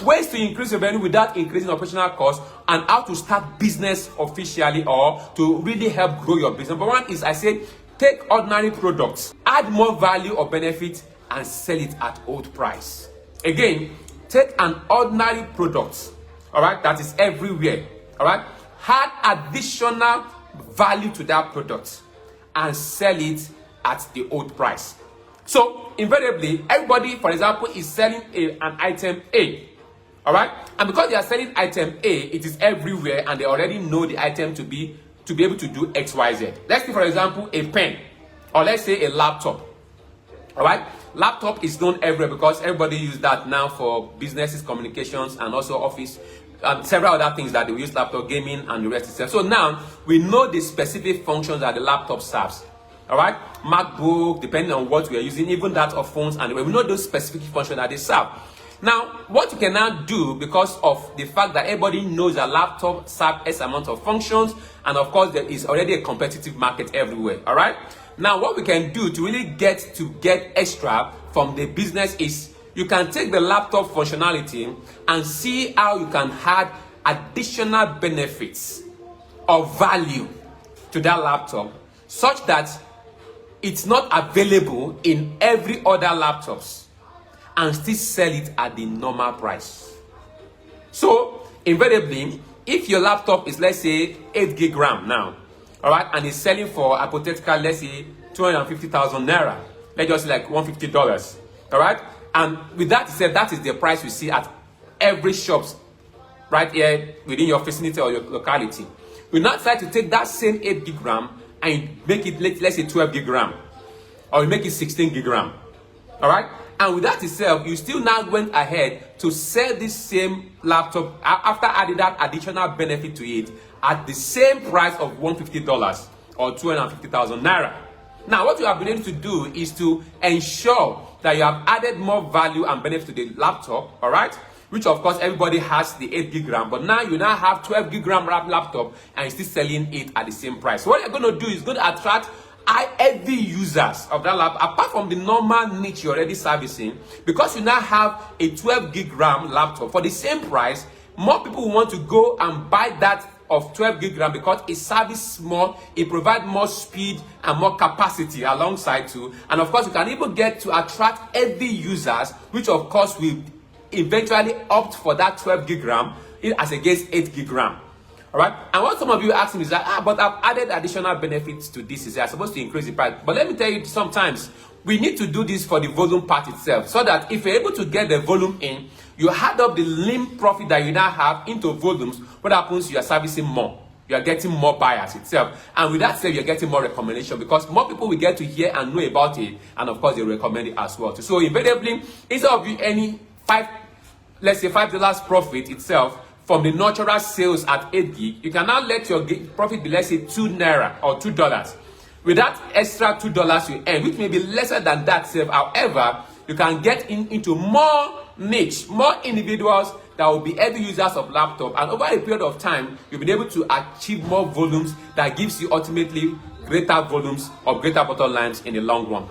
ways to increase your revenue without increasing operational costs, and how to start business officially or to really help grow your business. Number one is, I say, take ordinary products, add more value or benefit, and sell it at old price. Again, take an ordinary product, all right, that is everywhere, all right, add additional value to that product and sell it at the old price. So invariably, everybody, for example, is selling an item A, all right, and because they are selling item A, it is everywhere, and they already know the item to be able to do X, Y, Z. Let's say, for example, a pen, or let's say a laptop. All right, laptop is known everywhere because everybody uses that now for businesses, communications, and also office, and several other things that they use laptop, gaming, and the rest itself. So now we know the specific functions that the laptop serves. All right, MacBook, depending on what we are using, even that of phones, and we know those specific functions that they serve. Now, what you can now do, because of the fact that everybody knows that laptop serves S amount of functions, and of course there is already a competitive market everywhere. All right, now what we can do to really get extra from the business is, you can take the laptop functionality and see how you can add additional benefits or value to that laptop, such that it's not available in every other laptops, and still sell it at the normal price. So invariably, if your laptop is, let's say, 8 gig RAM now, all right, and it's selling for, hypothetically, let's say 250,000 naira, let's just say like $150, all right, and with that said, that is the price you see at every shops right here within your vicinity or your locality. We now try to take that same 8 gig RAM and make it, let's say, 12 gig RAM, or you make it 16 gig RAM, all right, and with that itself, you still now went ahead to sell this same laptop after adding that additional benefit to it at the same price of $150 or 250,000 naira. Now, what you have been able to do is to ensure that you have added more value and benefit to the laptop, all right, which of course everybody has the 8 gig RAM, but now you now have 12 gig RAM laptop and you're still selling it at the same price. So what you're going to do is going to attract heavy users of that laptop, apart from the normal niche you're already servicing, because you now have a 12 gig RAM laptop for the same price. More people want to go and buy that of 12 gig RAM because it services more, it provides more speed and more capacity alongside too, and of course you can even get to attract heavy users, which of course will eventually opt for that 12 gig RAM as against 8 gig RAM. All right, and what some of you ask me is that, but I've added additional benefits to this, is I'm supposed to increase the price. But let me tell you, sometimes we need to do this for the volume part itself, so that if you're able to get the volume in, you add up the lean profit that you now have into volumes. What happens? You are servicing more, you are getting more buyers itself, and with that said, you're getting more recommendation, because more people will get to hear and know about it, and of course they recommend it as well too. So invariably, instead of you earning let's say $5 profit itself from the natural sales at 8 gig, you can now let your profit be, let's say, 2 naira or $2. With that extra $2 you earn, which may be lesser than that save, however, you can get into more niche, more individuals that will be heavy users of laptop, and over a period of time, you'll be able to achieve more volumes that gives you ultimately greater volumes or greater bottom lines in the long run.